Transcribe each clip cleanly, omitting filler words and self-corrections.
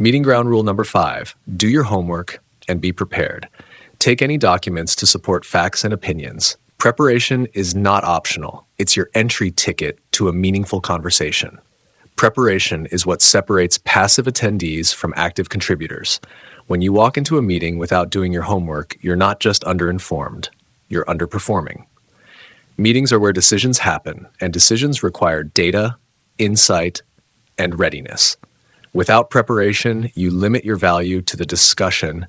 Meeting ground rule number 5, do your homework and be prepared. Take any documents to support facts and opinions. Preparation is not optional. It's your entry ticket to a meaningful conversation. Preparation is what separates passive attendees from active contributors. When you walk into a meeting without doing your homework, you're not just underinformed, you're underperforming. Meetings are where decisions happen, and decisions require data, insight, and readiness. Without preparation, you limit your value to the discussion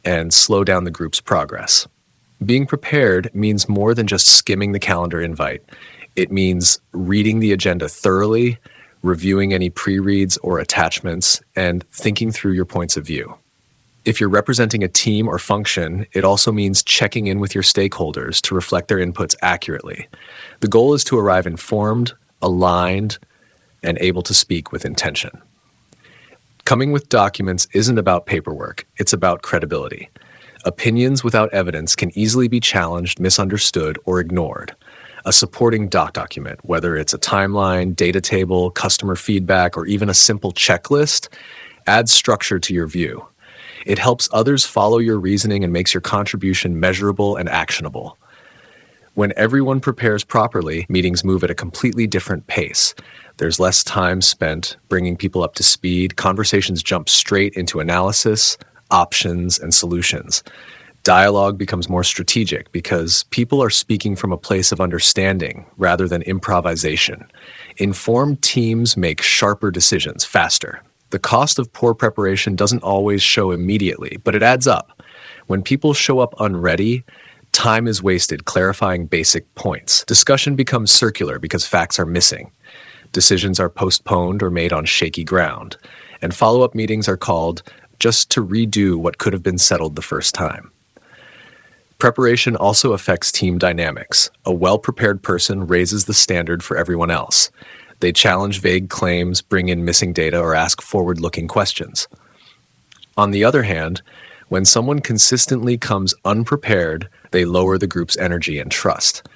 and slow down the group's progress. Being prepared means more than just skimming the calendar invite. It means reading the agenda thoroughly, reviewing any pre-reads or attachments, and thinking through your points of view. If you're representing a team or function, it also means checking in with your stakeholders to reflect their inputs accurately. The goal is to arrive informed, aligned, and able to speak with intention. Coming with documents isn't about paperwork, it's about credibility. Opinions without evidence can easily be challenged, misunderstood, or ignored. A supporting document, whether it's a timeline, data table, customer feedback, or even a simple checklist, adds structure to your view. It helps others follow your reasoning and makes your contribution measurable and actionable. When everyone prepares properly, meetings move at a completely different pace. There's less time spent bringing people up to speed. Conversations jump straight into analysis, options, and solutions. Dialogue becomes more strategic because people are speaking from a place of understanding rather than improvisation. Informed teams make sharper decisions faster. The cost of poor preparation doesn't always show immediately, but it adds up. When people show up unready, time is wasted clarifying basic points. Discussion becomes circular because facts are missing. Decisions are postponed or made on shaky ground. And follow-up meetings are called just to redo what could have been settled the first time. Preparation also affects team dynamics. A well-prepared person raises the standard for everyone else. They challenge vague claims, bring in missing data, or ask forward-looking questions. On the other hand, when someone consistently comes unprepared, they lower the group's energy and trust.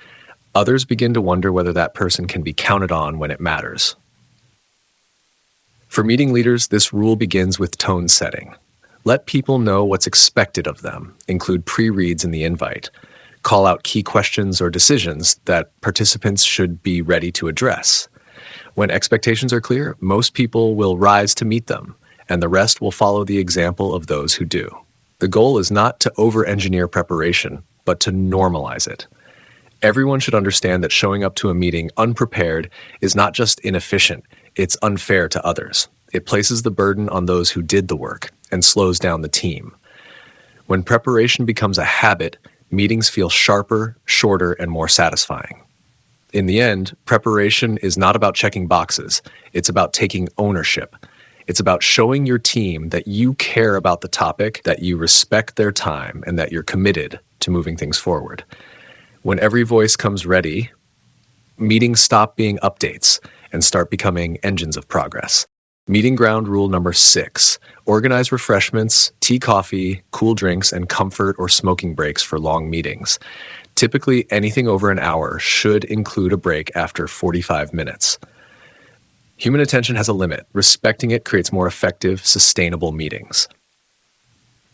Others begin to wonder whether that person can be counted on when it matters. For meeting leaders, this rule begins with tone setting. Let people know what's expected of them, include pre-reads in the invite, call out key questions or decisions that participants should be ready to address. When expectations are clear, most people will rise to meet them, and the rest will follow the example of those who do. The goal is not to over-engineer preparation, but to normalize it. Everyone should understand that showing up to a meeting unprepared is not just inefficient, it's unfair to others. It places the burden on those who did the work and slows down the team. When preparation becomes a habit, meetings feel sharper, shorter, and more satisfying. In the end, preparation is not about checking boxes. It's about taking ownership. It's about showing your team that you care about the topic, that you respect their time, and that you're committed to moving things forward. When every voice comes ready, meetings stop being updates and start becoming engines of progress. Meeting ground rule number 6, organize refreshments, tea, coffee, cool drinks, and comfort or smoking breaks for long meetings. Typically, anything over an hour should include a break after 45 minutes. Human attention has a limit. Respecting it creates more effective, sustainable meetings.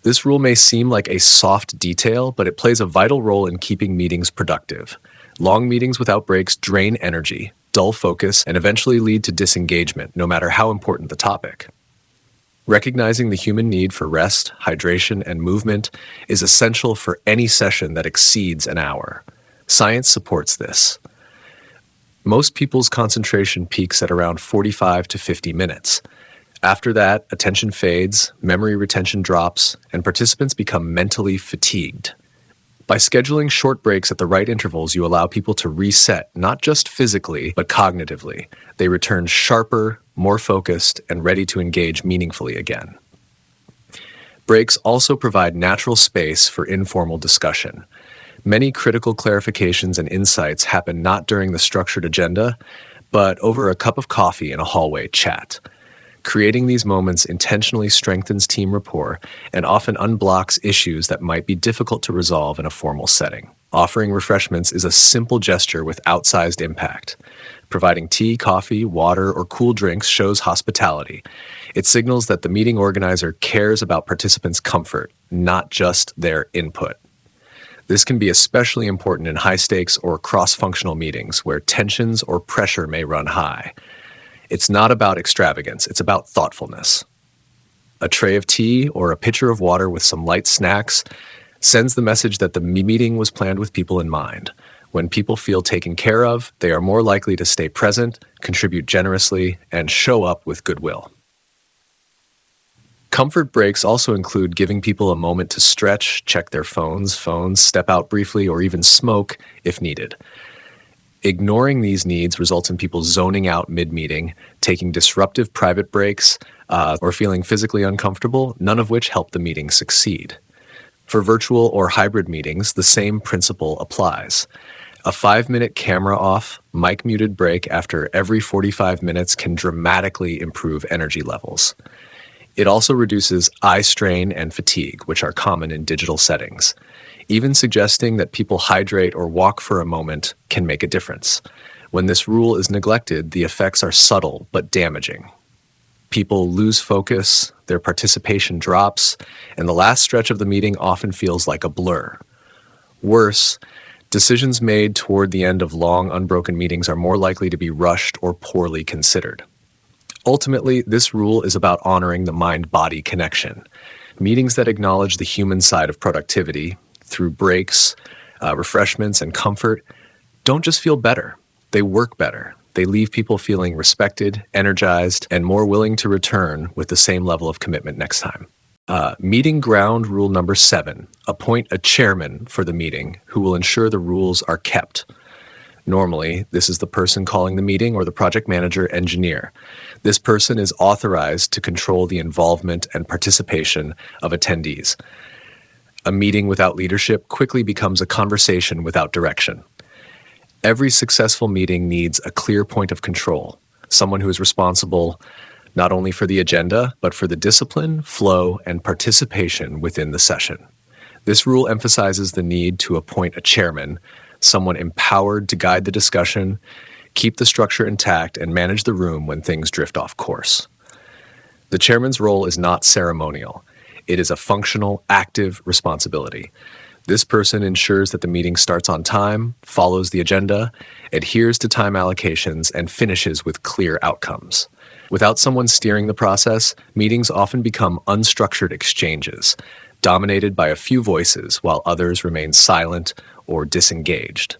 This rule may seem like a soft detail, but it plays a vital role in keeping meetings productive. Long meetings without breaks drain energy, dull focus, and eventually lead to disengagement, no matter how important the topic. Recognizing the human need for rest, hydration, and movement is essential for any session that exceeds an hour. Science supports this. Most people's concentration peaks at around 45 to 50 minutes. After that, attention fades, memory retention drops, and participants become mentally fatigued. By scheduling short breaks at the right intervals, you allow people to reset, not just physically, but cognitively. They return sharper, more focused, and ready to engage meaningfully again. Breaks also provide natural space for informal discussion. Many critical clarifications and insights happen not during the structured agenda, but over a cup of coffee in a hallway chat. Creating these moments intentionally strengthens team rapport and often unblocks issues that might be difficult to resolve in a formal setting. Offering refreshments is a simple gesture with outsized impact. Providing tea, coffee, water, or cool drinks shows hospitality. It signals that the meeting organizer cares about participants' comfort, not just their input. This can be especially important in high-stakes or cross-functional meetings where tensions or pressure may run high. It's not about extravagance, it's about thoughtfulness. A tray of tea or a pitcher of water with some light snacks sends the message that the meeting was planned with people in mind. When people feel taken care of, they are more likely to stay present, contribute generously, and show up with goodwill. Comfort breaks also include giving people a moment to stretch, check their phones, step out briefly, or even smoke if needed. Ignoring these needs results in people zoning out mid-meeting, taking disruptive private breaks, or feeling physically uncomfortable, none of which help the meeting succeed. For virtual or hybrid meetings, the same principle applies. A 5-minute camera off, mic muted break after every 45 minutes can dramatically improve energy levels. It also reduces eye strain and fatigue, which are common in digital settings. Even suggesting that people hydrate or walk for a moment can make a difference. When this rule is neglected, the effects are subtle but damaging. People lose focus, their participation drops, and the last stretch of the meeting often feels like a blur. Worse, decisions made toward the end of long, unbroken meetings are more likely to be rushed or poorly considered. Ultimately, this rule is about honoring the mind-body connection. Meetings that acknowledge the human side of productivity through breaks, refreshments, and comfort don't just feel better, they work better. They leave people feeling respected, energized, and more willing to return with the same level of commitment next time. Meeting ground rule number 7, appoint a chairman for the meeting who will ensure the rules are kept. Normally, this is the person calling the meeting or the project manager engineer. This person is authorized to control the involvement and participation of attendees. A meeting without leadership quickly becomes a conversation without direction. Every successful meeting needs a clear point of control, someone who is responsible not only for the agenda, but for the discipline, flow, and participation within the session. This rule emphasizes the need to appoint a chairman, someone empowered to guide the discussion, keep the structure intact, and manage the room when things drift off course. The chairman's role is not ceremonial. It is a functional, active responsibility. This person ensures that the meeting starts on time, follows the agenda, adheres to time allocations, and finishes with clear outcomes. Without someone steering the process, meetings often become unstructured exchanges, dominated by a few voices while others remain silent or disengaged.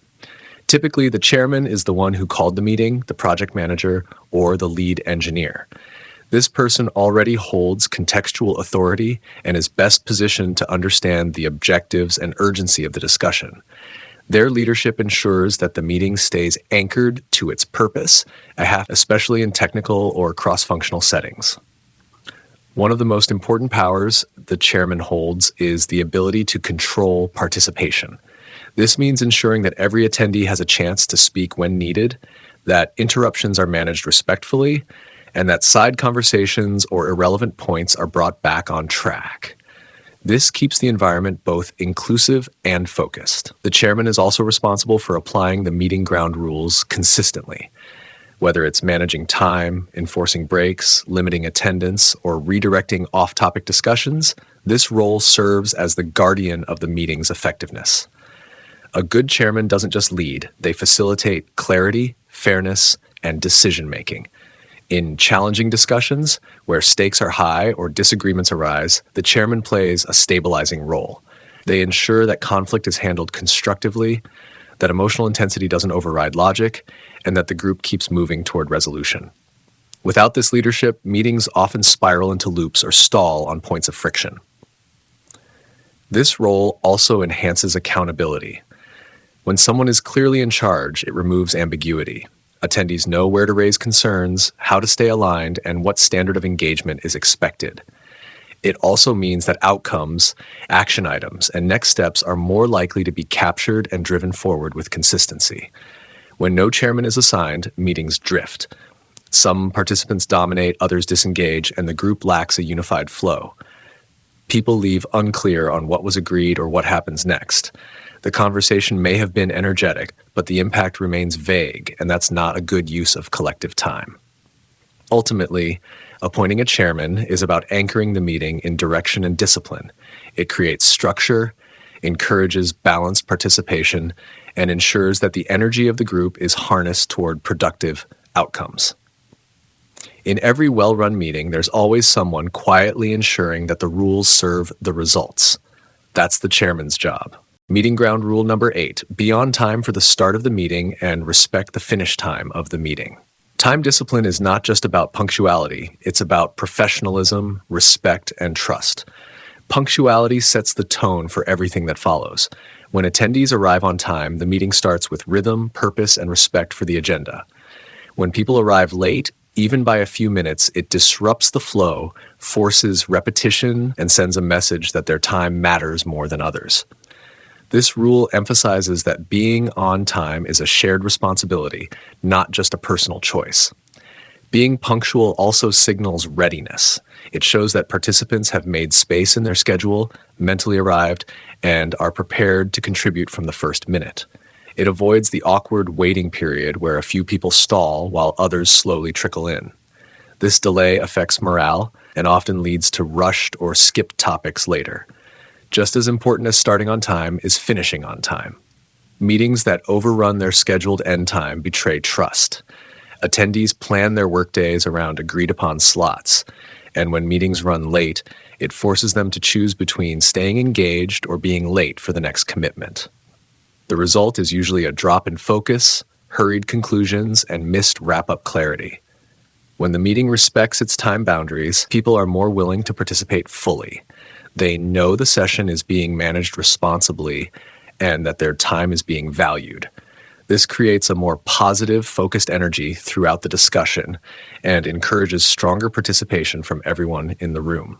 Typically, the chairman is the one who called the meeting, the project manager, or the lead engineer. This person already holds contextual authority and is best positioned to understand the objectives and urgency of the discussion. Their leadership ensures that the meeting stays anchored to its purpose, especially in technical or cross-functional settings. One of the most important powers the chairman holds is the ability to control participation. This means ensuring that every attendee has a chance to speak when needed, that interruptions are managed respectfully, and that side conversations or irrelevant points are brought back on track. This keeps the environment both inclusive and focused. The chairman is also responsible for applying the meeting ground rules consistently. Whether it's managing time, enforcing breaks, limiting attendance, or redirecting off-topic discussions, this role serves as the guardian of the meeting's effectiveness. A good chairman doesn't just lead, they facilitate clarity, fairness, and decision-making. In challenging discussions, where stakes are high or disagreements arise, the chairman plays a stabilizing role. They ensure that conflict is handled constructively, that emotional intensity doesn't override logic, and that the group keeps moving toward resolution. Without this leadership, meetings often spiral into loops or stall on points of friction. This role also enhances accountability. When someone is clearly in charge, it removes ambiguity. Attendees know where to raise concerns, how to stay aligned, and what standard of engagement is expected. It also means that outcomes, action items, and next steps are more likely to be captured and driven forward with consistency. When no chairman is assigned, meetings drift. Some participants dominate, others disengage, and the group lacks a unified flow. People leave unclear on what was agreed or what happens next. The conversation may have been energetic, but the impact remains vague, and that's not a good use of collective time. Ultimately, appointing a chairman is about anchoring the meeting in direction and discipline. It creates structure, encourages balanced participation, and ensures that the energy of the group is harnessed toward productive outcomes. In every well-run meeting, there's always someone quietly ensuring that the rules serve the results. That's the chairman's job. Meeting ground rule number 8, be on time for the start of the meeting and respect the finish time of the meeting. Time discipline is not just about punctuality, it's about professionalism, respect, and trust. Punctuality sets the tone for everything that follows. When attendees arrive on time, the meeting starts with rhythm, purpose, and respect for the agenda. When people arrive late, even by a few minutes, it disrupts the flow, forces repetition, and sends a message that their time matters more than others. This rule emphasizes that being on time is a shared responsibility, not just a personal choice. Being punctual also signals readiness. It shows that participants have made space in their schedule, mentally arrived, and are prepared to contribute from the first minute. It avoids the awkward waiting period where a few people stall while others slowly trickle in. This delay affects morale and often leads to rushed or skipped topics later. Just as important as starting on time is finishing on time. Meetings that overrun their scheduled end time betray trust. Attendees plan their workdays around agreed-upon slots, and when meetings run late, it forces them to choose between staying engaged or being late for the next commitment. The result is usually a drop in focus, hurried conclusions, and missed wrap-up clarity. When the meeting respects its time boundaries, people are more willing to participate fully. They know the session is being managed responsibly and that their time is being valued. This creates a more positive, focused energy throughout the discussion and encourages stronger participation from everyone in the room.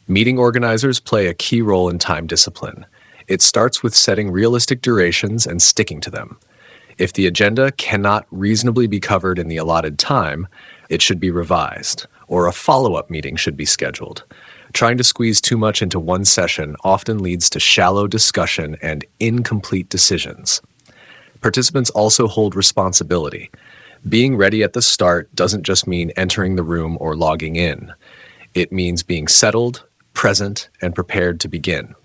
Meeting organizers play a key role in time discipline. It starts with setting realistic durations and sticking to them. If the agenda cannot reasonably be covered in the allotted time, it should be revised, or a follow-up meeting should be scheduled. Trying to squeeze too much into one session often leads to shallow discussion and incomplete decisions. Participants also hold responsibility. Being ready at the start doesn't just mean entering the room or logging in. It means being settled, present, and prepared to begin.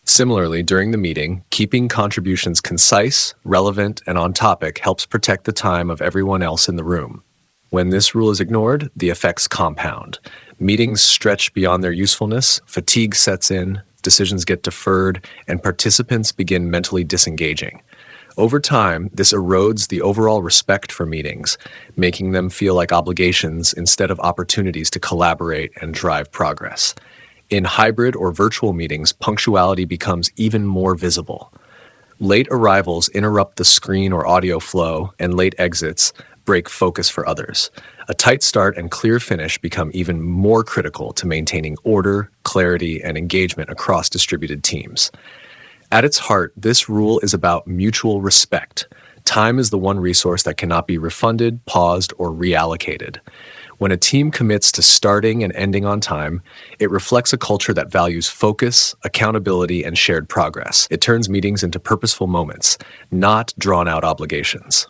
Similarly, during the meeting, keeping contributions concise, relevant, and on topic helps protect the time of everyone else in the room. When this rule is ignored, the effects compound. Meetings stretch beyond their usefulness, fatigue sets in, decisions get deferred, and participants begin mentally disengaging. Over time, this erodes the overall respect for meetings, making them feel like obligations instead of opportunities to collaborate and drive progress. In hybrid or virtual meetings, punctuality becomes even more visible. Late arrivals interrupt the screen or audio flow, and late exits break focus for others. A tight start and clear finish become even more critical to maintaining order, clarity, and engagement across distributed teams. At its heart, this rule is about mutual respect. Time is the one resource that cannot be refunded, paused, or reallocated. When a team commits to starting and ending on time, it reflects a culture that values focus, accountability, and shared progress. It turns meetings into purposeful moments, not drawn-out obligations.